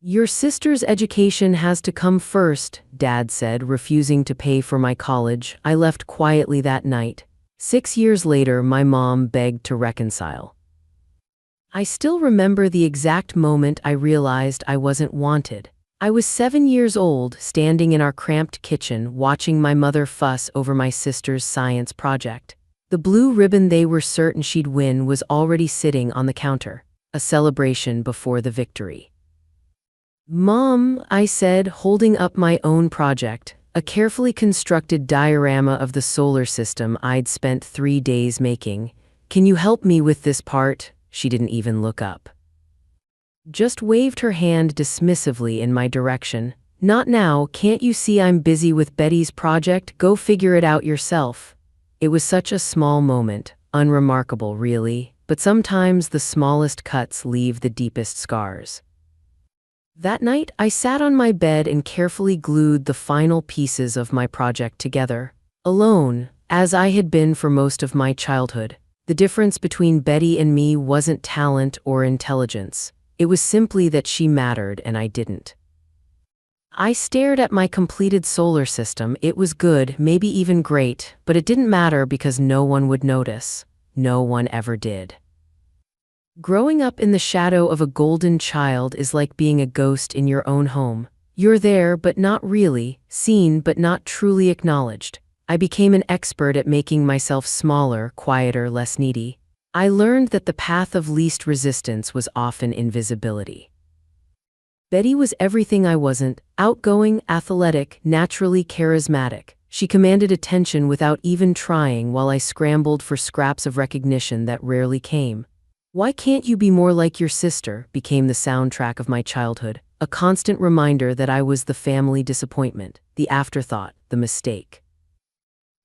Your sister's education has to come first, Dad said, refusing to pay for my college. I left quietly that night. 6 years later, my mom begged to reconcile. I still remember the exact moment I realized I wasn't wanted. I was 7 years old, standing in our cramped kitchen, watching my mother fuss over my sister's science project. The blue ribbon they were certain she'd win was already sitting on the counter, a celebration before the victory. "Mom," I said, holding up my own project, a carefully constructed diorama of the solar system I'd spent 3 days making. "Can you help me with this part?" She didn't even look up. Just waved her hand dismissively in my direction. "Not now, can't you see I'm busy with Betty's project? Go figure it out yourself." It was such a small moment, unremarkable really, but sometimes the smallest cuts leave the deepest scars. That night, I sat on my bed and carefully glued the final pieces of my project together, alone, as I had been for most of my childhood. The difference between Betty and me wasn't talent or intelligence. It was simply that she mattered and I didn't. I stared at my completed solar system. It was good, maybe even great, but it didn't matter because no one would notice. No one ever did. Growing up in the shadow of a golden child is like being a ghost in your own home. You're there, but not really, seen, but not truly acknowledged. I became an expert at making myself smaller, quieter, less needy. I learned that the path of least resistance was often invisibility. Betty was everything I wasn't: outgoing, athletic, naturally charismatic. She commanded attention without even trying while I scrambled for scraps of recognition that rarely came. "Why can't you be more like your sister?" became the soundtrack of my childhood, a constant reminder that I was the family disappointment, the afterthought, the mistake.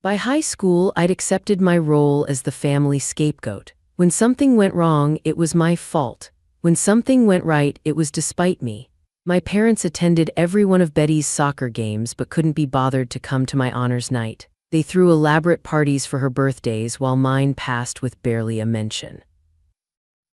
By high school, I'd accepted my role as the family scapegoat. When something went wrong, it was my fault. When something went right, it was despite me. My parents attended every one of Betty's soccer games but couldn't be bothered to come to my honors night. They threw elaborate parties for her birthdays while mine passed with barely a mention.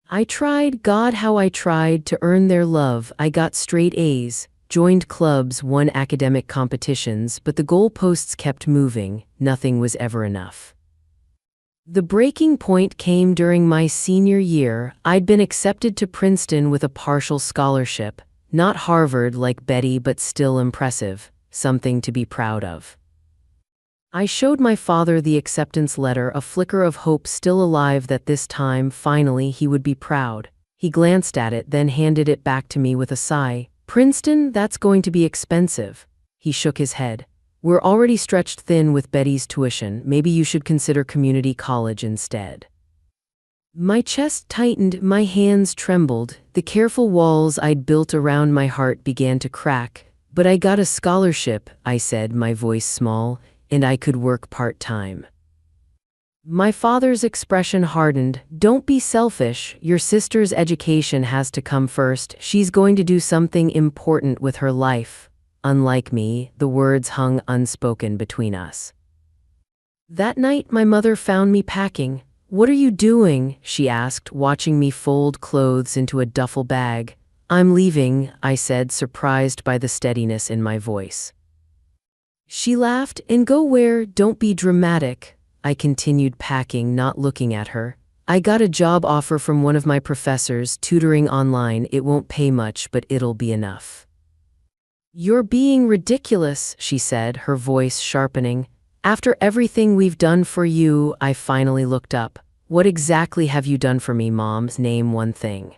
I tried, God how I tried, to earn their love. I got straight A's, joined clubs, won academic competitions, but the goalposts kept moving. Nothing was ever enough. The breaking point came during my senior year. I'd been accepted to Princeton with a partial scholarship, not Harvard like Betty, but still impressive, something to be proud of. I showed my father the acceptance letter, a flicker of hope still alive that this time, finally, he would be proud. He glanced at it, then handed it back to me with a sigh. "Princeton, that's going to be expensive." He shook his head. "We're already stretched thin with Betty's tuition. Maybe you should consider community college instead." My chest tightened, my hands trembled. The careful walls I'd built around my heart began to crack. "But I got a scholarship," I said, my voice small, "and I could work part-time." My father's expression hardened. "Don't be selfish. Your sister's education has to come first. She's going to do something important with her life. Unlike me." The words hung unspoken between us. That night, my mother found me packing. "What are you doing?" she asked, watching me fold clothes into a duffel bag. "I'm leaving," I said, surprised by the steadiness in my voice. She laughed. "And go where? Don't be dramatic." I continued packing, not looking at her. "I got a job offer from one of my professors, tutoring online. It won't pay much, but it'll be enough." "You're being ridiculous," she said, her voice sharpening. "After everything we've done for you." I finally looked up. "What exactly have you done for me, Mom? Name one thing."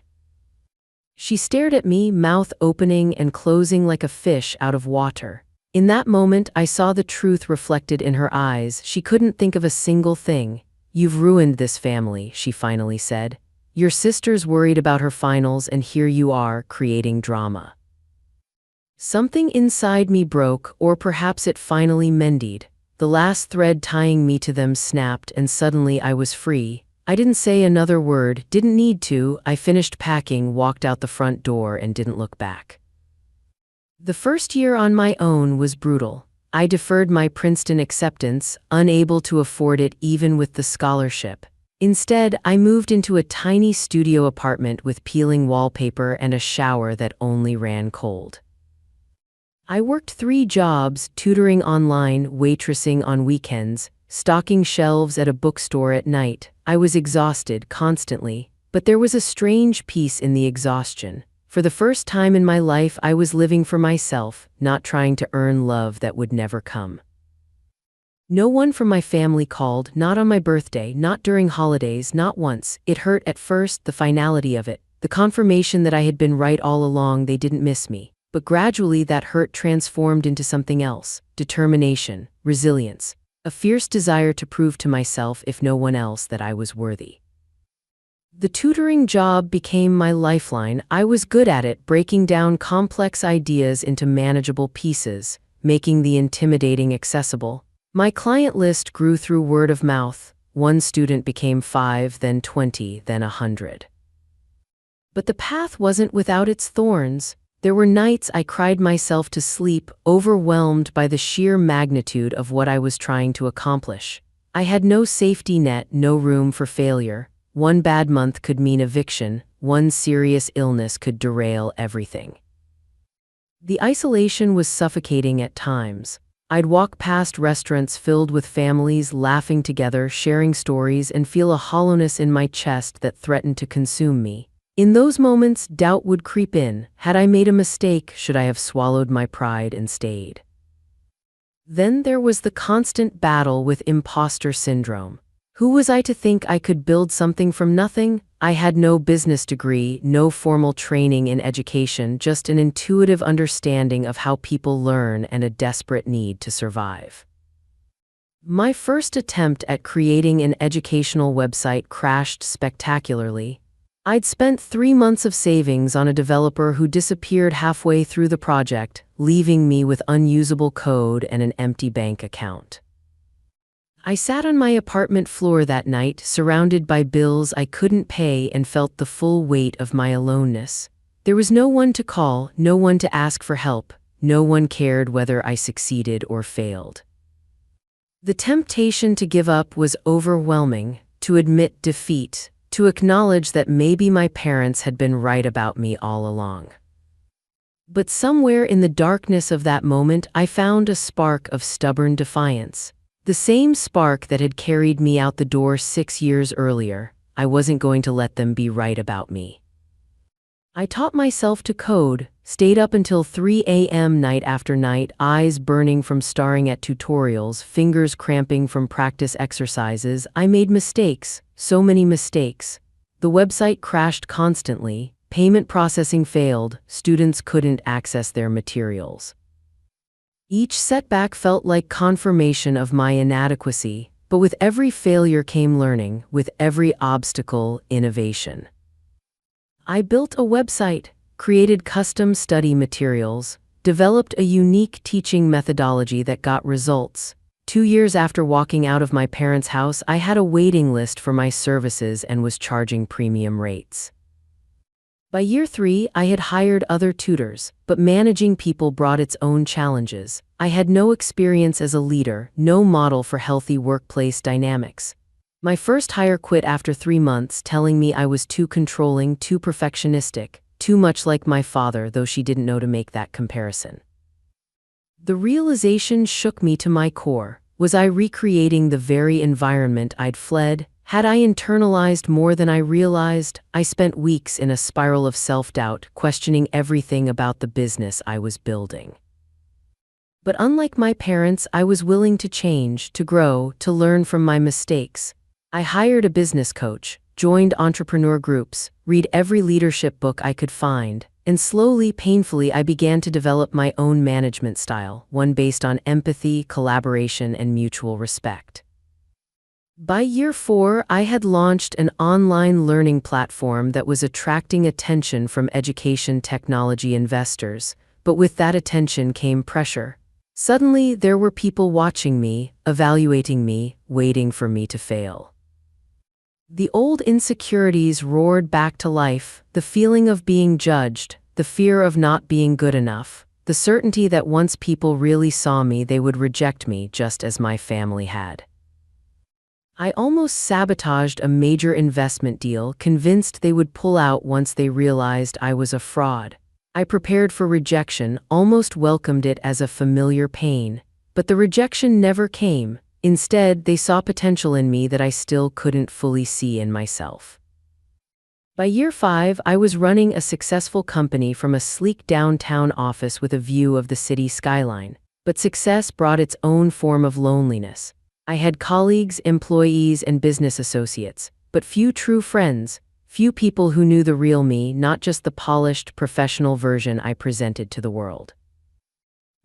She stared at me, mouth opening and closing like a fish out of water. In that moment, I saw the truth reflected in her eyes. She couldn't think of a single thing. "You've ruined this family," she finally said. "Your sister's worried about her finals, and here you are, creating drama." Something inside me broke, or perhaps it finally mended. The last thread tying me to them snapped, and suddenly I was free. I didn't say another word, didn't need to. I finished packing, walked out the front door, and didn't look back. The first year on my own was brutal. I deferred my Princeton acceptance, unable to afford it even with the scholarship. Instead, I moved into a tiny studio apartment with peeling wallpaper and a shower that only ran cold. I worked 3 jobs, tutoring online, waitressing on weekends, stocking shelves at a bookstore at night. I was exhausted constantly, but there was a strange peace in the exhaustion. For the first time in my life, I was living for myself, not trying to earn love that would never come. No one from my family called, not on my birthday, not during holidays, not once. It hurt at first, the finality of it, the confirmation that I had been right all along, they didn't miss me. But gradually that hurt transformed into something else: determination, resilience, a fierce desire to prove to myself, if no one else, that I was worthy. The tutoring job became my lifeline. I was good at it, breaking down complex ideas into manageable pieces, making the intimidating accessible. My client list grew through word of mouth. One student became 5, then 20, then 100. But the path wasn't without its thorns. There were nights I cried myself to sleep, overwhelmed by the sheer magnitude of what I was trying to accomplish. I had no safety net, no room for failure. One bad month could mean eviction, one serious illness could derail everything. The isolation was suffocating at times. I'd walk past restaurants filled with families laughing together, sharing stories, and feel a hollowness in my chest that threatened to consume me. In those moments, doubt would creep in. Had I made a mistake? Should I have swallowed my pride and stayed? Then there was the constant battle with imposter syndrome. Who was I to think I could build something from nothing? I had no business degree, no formal training in education, just an intuitive understanding of how people learn and a desperate need to survive. My first attempt at creating an educational website crashed spectacularly. I'd spent 3 months of savings on a developer who disappeared halfway through the project, leaving me with unusable code and an empty bank account. I sat on my apartment floor that night, surrounded by bills I couldn't pay, and felt the full weight of my aloneness. There was no one to call, no one to ask for help, no one cared whether I succeeded or failed. The temptation to give up was overwhelming, to admit defeat, to acknowledge that maybe my parents had been right about me all along. But somewhere in the darkness of that moment, I found a spark of stubborn defiance. The same spark that had carried me out the door 6 years earlier. I wasn't going to let them be right about me. I taught myself to code, stayed up until 3 a.m. night after night, eyes burning from staring at tutorials, fingers cramping from practice exercises. I made mistakes, so many mistakes. The website crashed constantly, payment processing failed, students couldn't access their materials. Each setback felt like confirmation of my inadequacy, but with every failure came learning, with every obstacle, innovation. I built a website, created custom study materials, developed a unique teaching methodology that got results. 2 years after walking out of my parents' house, I had a waiting list for my services and was charging premium rates. By year 3, I had hired other tutors, but managing people brought its own challenges. I had no experience as a leader, no model for healthy workplace dynamics. My first hire quit after 3 months, telling me I was too controlling, too perfectionistic, too much like my father, though she didn't know to make that comparison. The realization shook me to my core. Was I recreating the very environment I'd fled? Had I internalized more than I realized? I spent weeks in a spiral of self-doubt, questioning everything about the business I was building. But unlike my parents, I was willing to change, to grow, to learn from my mistakes. I hired a business coach, joined entrepreneur groups, read every leadership book I could find, and slowly, painfully, I began to develop my own management style, one based on empathy, collaboration, and mutual respect. By year 4, I had launched an online learning platform that was attracting attention from education technology investors, but with that attention came pressure. Suddenly, there were people watching me, evaluating me, waiting for me to fail. The old insecurities roared back to life, the feeling of being judged, the fear of not being good enough, the certainty that once people really saw me, they would reject me just as my family had. I almost sabotaged a major investment deal, convinced they would pull out once they realized I was a fraud. I prepared for rejection, almost welcomed it as a familiar pain. But the rejection never came. Instead, they saw potential in me that I still couldn't fully see in myself. By year 5, I was running a successful company from a sleek downtown office with a view of the city skyline. But success brought its own form of loneliness. I had colleagues, employees, and business associates, but few true friends, few people who knew the real me, not just the polished, professional version I presented to the world.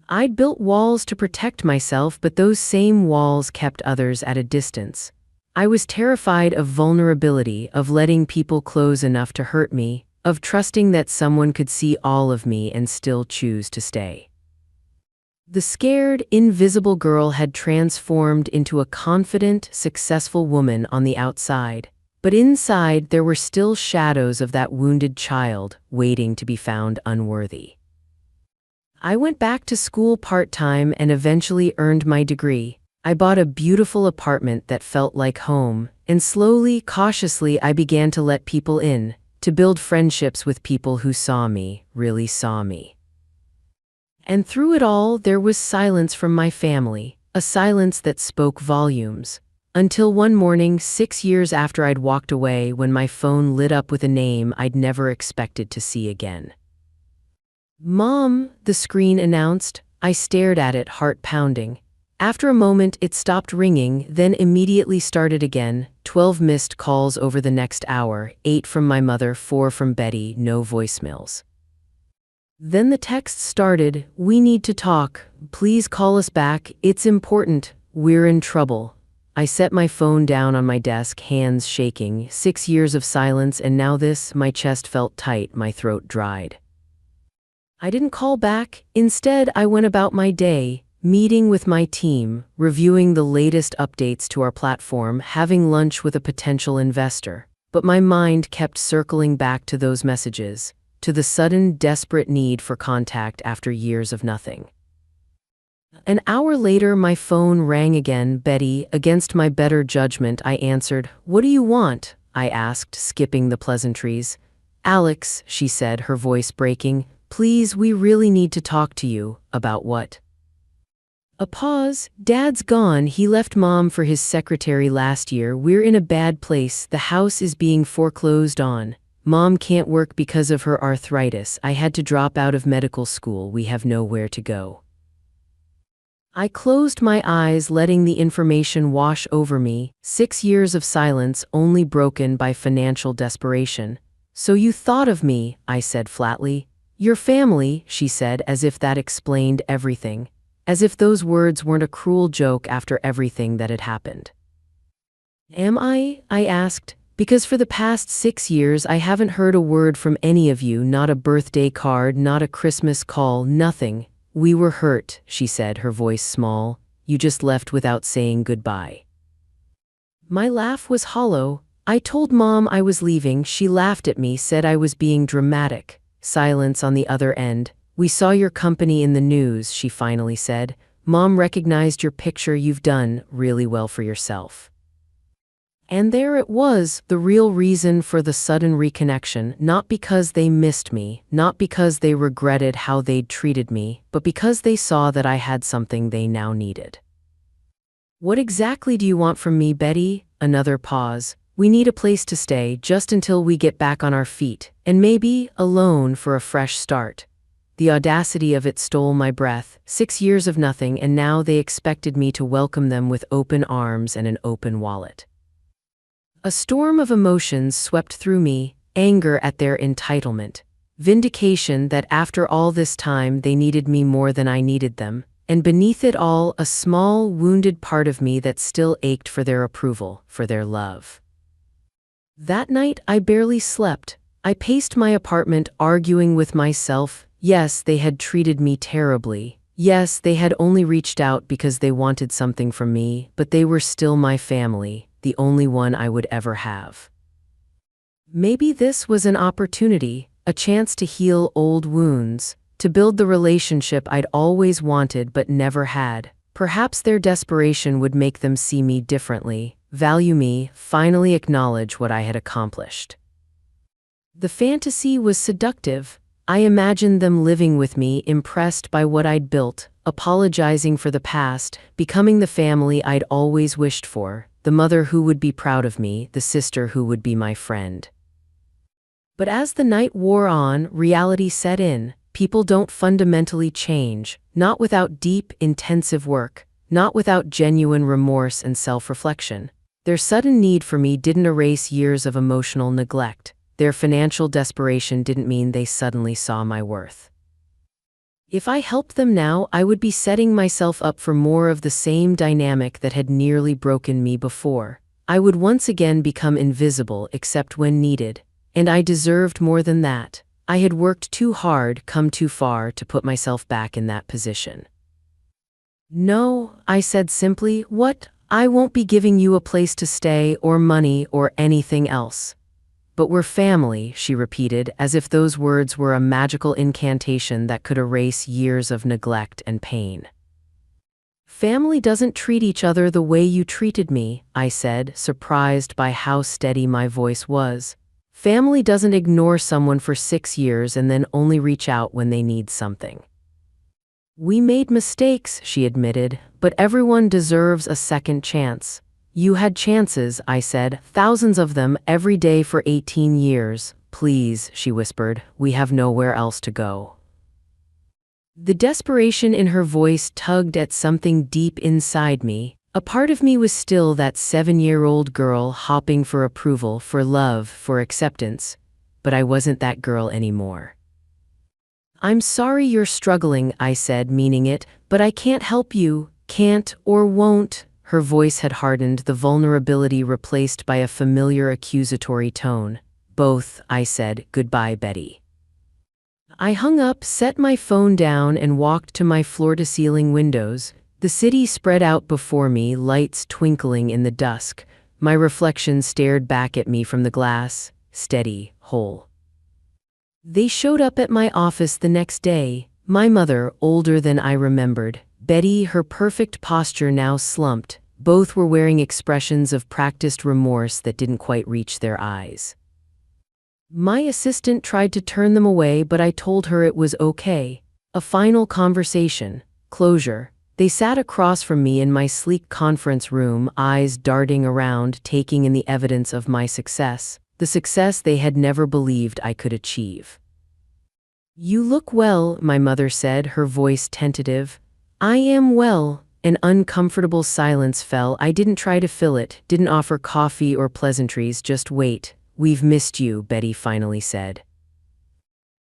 I'd built walls to protect myself, but those same walls kept others at a distance. I was terrified of vulnerability, of letting people close enough to hurt me, of trusting that someone could see all of me and still choose to stay. The scared, invisible girl had transformed into a confident, successful woman on the outside. But inside, there were still shadows of that wounded child, waiting to be found unworthy. I went back to school part-time and eventually earned my degree. I bought a beautiful apartment that felt like home, and slowly, cautiously, I began to let people in, to build friendships with people who saw me, really saw me. And through it all, there was silence from my family, a silence that spoke volumes. Until one morning, 6 years after I'd walked away, when my phone lit up with a name I'd never expected to see again. "Mom," the screen announced. I stared at it, heart pounding. After a moment, it stopped ringing, then immediately started again. 12 missed calls over the next hour, 8 from my mother, 4 from Betty, no voicemails. Then the text started, "We need to talk. Please call us back. It's important. We're in trouble." I set my phone down on my desk, hands shaking. 6 years of silence, and now this. My chest felt tight, my throat dried. I didn't call back. Instead, I went about my day, meeting with my team, reviewing the latest updates to our platform, having lunch with a potential investor. But my mind kept circling back to those messages, to the sudden, desperate need for contact after years of nothing. An hour later, my phone rang again. "Betty." Against my better judgment, I answered. "What do you want?" I asked, skipping the pleasantries. "Alex," she said, her voice breaking, "please, we really need to talk to you." "About what?" A pause. "Dad's gone. He left Mom for his secretary last year. We're in a bad place. The house is being foreclosed on. Mom can't work because of her arthritis. I had to drop out of medical school. We have nowhere to go." I closed my eyes, letting the information wash over me. 6 years of silence, only broken by financial desperation. "So you thought of me," I said flatly. "Your family," she said, as if that explained everything. As if those words weren't a cruel joke after everything that had happened. "Am I?" I asked. "Because for the past 6 years I haven't heard a word from any of you, not a birthday card, not a Christmas call, nothing." "We were hurt," she said, her voice small. "You just left without saying goodbye." My laugh was hollow. I told Mom I was leaving. She laughed at me, said I was being dramatic. Silence on the other end. "We saw your company in the news," she finally said. "Mom recognized your picture. You've done really well for yourself." And there it was, the real reason for the sudden reconnection, not because they missed me, not because they regretted how they'd treated me, but because they saw that I had something they now needed. "What exactly do you want from me, Betty?" Another pause. "We need a place to stay, just until we get back on our feet, and maybe a loan for a fresh start." The audacity of it stole my breath. 6 years of nothing, and now they expected me to welcome them with open arms and an open wallet. A storm of emotions swept through me, anger at their entitlement, vindication that after all this time they needed me more than I needed them, and beneath it all, a small, wounded part of me that still ached for their approval, for their love. That night, I barely slept. I paced my apartment, arguing with myself. Yes, they had treated me terribly. Yes, they had only reached out because they wanted something from me, but they were still my family, the only one I would ever have. Maybe this was an opportunity, a chance to heal old wounds, to build the relationship I'd always wanted but never had. Perhaps their desperation would make them see me differently, value me, finally acknowledge what I had accomplished. The fantasy was seductive. I imagined them living with me, impressed by what I'd built, apologizing for the past, becoming the family I'd always wished for, the mother who would be proud of me, the sister who would be my friend. But as the night wore on, reality set in. People don't fundamentally change, not without deep, intensive work, not without genuine remorse and self-reflection. Their sudden need for me didn't erase years of emotional neglect. Their financial desperation didn't mean they suddenly saw my worth. If I helped them now, I would be setting myself up for more of the same dynamic that had nearly broken me before. I would once again become invisible except when needed, and I deserved more than that. I had worked too hard, come too far to put myself back in that position. No, I said simply, what? I won't be giving you a place to stay or money or anything else. But we're family, she repeated, as if those words were a magical incantation that could erase years of neglect and pain. Family doesn't treat each other the way you treated me, I said, surprised by how steady my voice was. Family doesn't ignore someone for 6 years and then only reach out when they need something. We made mistakes, she admitted, but everyone deserves a second chance. You had chances, I said, thousands of them every day for 18 years. Please, she whispered, we have nowhere else to go. The desperation in her voice tugged at something deep inside me. A part of me was still that 7-year-old girl hopping for approval, for love, for acceptance, but I wasn't that girl anymore. I'm sorry you're struggling, I said, meaning it, but I can't help you, can't or won't. Her voice had hardened, the vulnerability replaced by a familiar accusatory tone. Both, I said, goodbye, Betty. I hung up, set my phone down, and walked to my floor-to-ceiling windows. The city spread out before me, lights twinkling in the dusk. My reflection stared back at me from the glass, steady, whole. They showed up at my office the next day. My mother, older than I remembered. Betty, her perfect posture now slumped. Both were wearing expressions of practiced remorse that didn't quite reach their eyes. My assistant tried to turn them away, but I told her it was okay. A final conversation. Closure. They sat across from me in my sleek conference room, eyes darting around, taking in the evidence of my success, the success they had never believed I could achieve. You look well, my mother said, her voice tentative. I am well. An uncomfortable silence fell. I didn't try to fill it, didn't offer coffee or pleasantries, just wait. We've missed you, Betty finally said.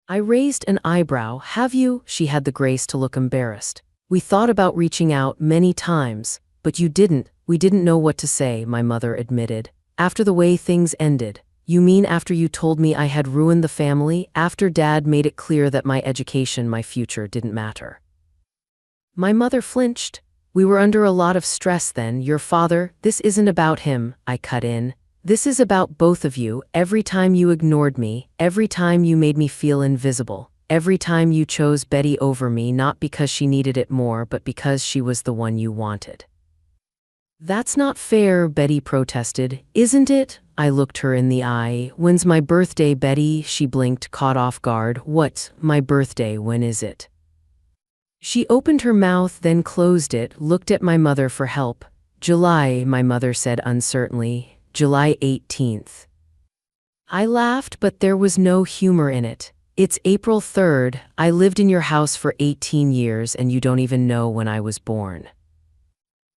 I raised an eyebrow. Have you? She had the grace to look embarrassed. We thought about reaching out many times, but you didn't. We didn't know what to say, my mother admitted. After the way things ended. You mean after you told me I had ruined the family, after Dad made it clear that my education, my future didn't matter? My mother flinched. We were under a lot of stress then. Your father, this isn't about him, I cut in. This is about both of you. Every time you ignored me, every time you made me feel invisible, every time you chose Betty over me, not because she needed it more, but because she was the one you wanted. That's not fair, Betty protested. Isn't it? I looked her in the eye. When's my birthday, Betty? She blinked, caught off guard. What? My birthday, when is it? She opened her mouth, then closed it, looked at my mother for help. July, my mother said uncertainly. July 18th. I laughed, but there was no humor in it. It's April 3rd. I lived in your house for 18 years and you don't even know when I was born.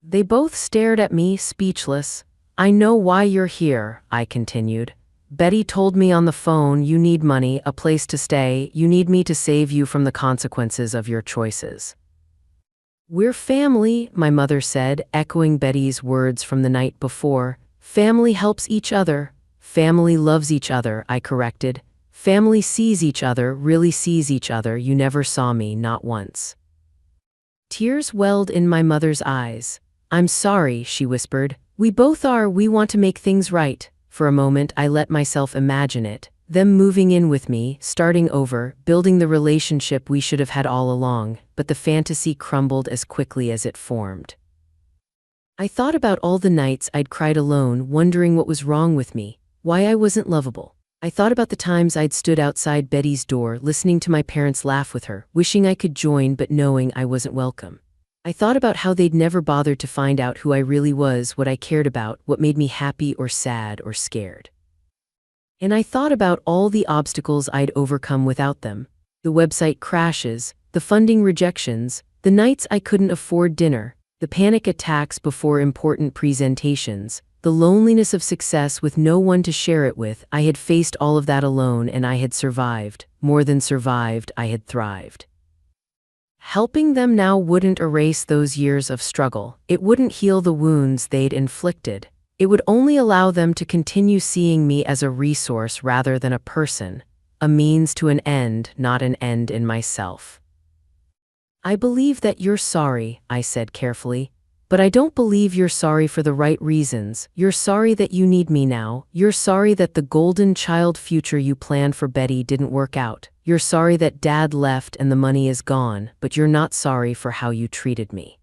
They both stared at me, speechless. I know why you're here, I continued. Betty told me on the phone you need money, a place to stay, you need me to save you from the consequences of your choices. We're family, my mother said, echoing Betty's words from the night before. Family helps each other. Family loves each other, I corrected. Family sees each other, really sees each other. You never saw me, not once. Tears welled in my mother's eyes. I'm sorry, she whispered. We both are. We want to make things right. For a moment, I let myself imagine it. Them moving in with me, starting over, building the relationship we should have had all along, but the fantasy crumbled as quickly as it formed. I thought about all the nights I'd cried alone, wondering what was wrong with me, why I wasn't lovable. I thought about the times I'd stood outside Betty's door, listening to my parents laugh with her, wishing I could join but knowing I wasn't welcome. I thought about how they'd never bothered to find out who I really was, what I cared about, what made me happy or sad or scared. And I thought about all the obstacles I'd overcome without them. The website crashes, the funding rejections, the nights I couldn't afford dinner, the panic attacks before important presentations, the loneliness of success with no one to share it with. I had faced all of that alone, and I had survived. More than survived, I had thrived. Helping them now wouldn't erase those years of struggle. It wouldn't heal the wounds they'd inflicted. It would only allow them to continue seeing me as a resource rather than a person, a means to an end, not an end in myself. I believe that you're sorry, I said carefully, but I don't believe you're sorry for the right reasons. You're sorry that you need me now. You're sorry that the golden child future you planned for Betty didn't work out. You're sorry that Dad left and the money is gone, but you're not sorry for how you treated me.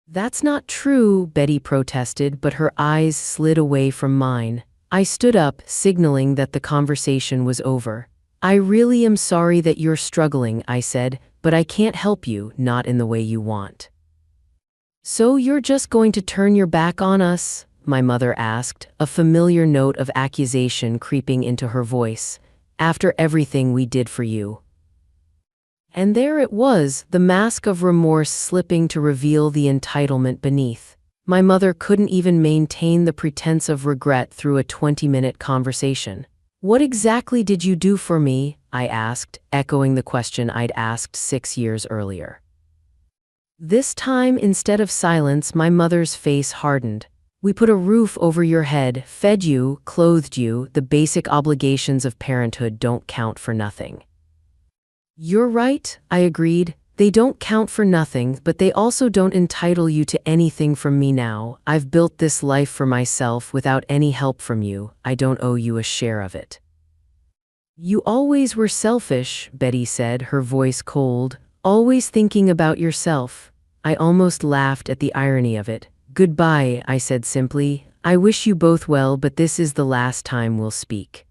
That's not true, Betty protested, but her eyes slid away from mine. I stood up, signaling that the conversation was over. I really am sorry that you're struggling, I said, but I can't help you, not in the way you want. So you're just going to turn your back on us? My mother asked, a familiar note of accusation creeping into her voice. After everything we did for you. And there it was, the mask of remorse slipping to reveal the entitlement beneath. My mother couldn't even maintain the pretense of regret through a 20-minute conversation. What exactly did you do for me? I asked, echoing the question I'd asked 6 years earlier. This time, instead of silence, my mother's face hardened. We put a roof over your head, fed you, clothed you. The basic obligations of parenthood don't count for nothing. You're right, I agreed. They don't count for nothing, but they also don't entitle you to anything from me now. I've built this life for myself without any help from you. I don't owe you a share of it. You always were selfish, Betty said, her voice cold. Always thinking about yourself. I almost laughed at the irony of it. Goodbye, I said simply. I wish you both well, but this is the last time we'll speak.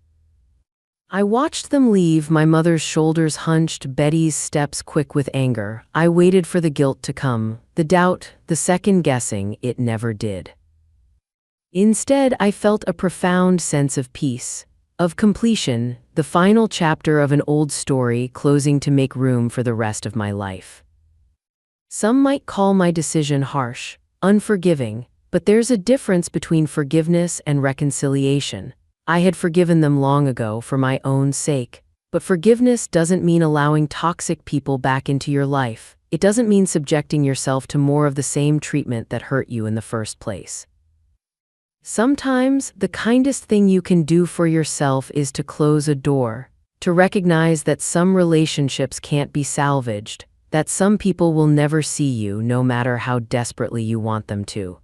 I watched them leave, my mother's shoulders hunched, Betty's steps quick with anger. I waited for the guilt to come, the doubt, the second guessing. It never did. Instead, I felt a profound sense of peace, of completion, the final chapter of an old story closing to make room for the rest of my life. Some might call my decision harsh, unforgiving, but there's a difference between forgiveness and reconciliation. I had forgiven them long ago for my own sake, but forgiveness doesn't mean allowing toxic people back into your life. It doesn't mean subjecting yourself to more of the same treatment that hurt you in the first place. Sometimes, the kindest thing you can do for yourself is to close a door, to recognize that some relationships can't be salvaged, that some people will never see you no matter how desperately you want them to.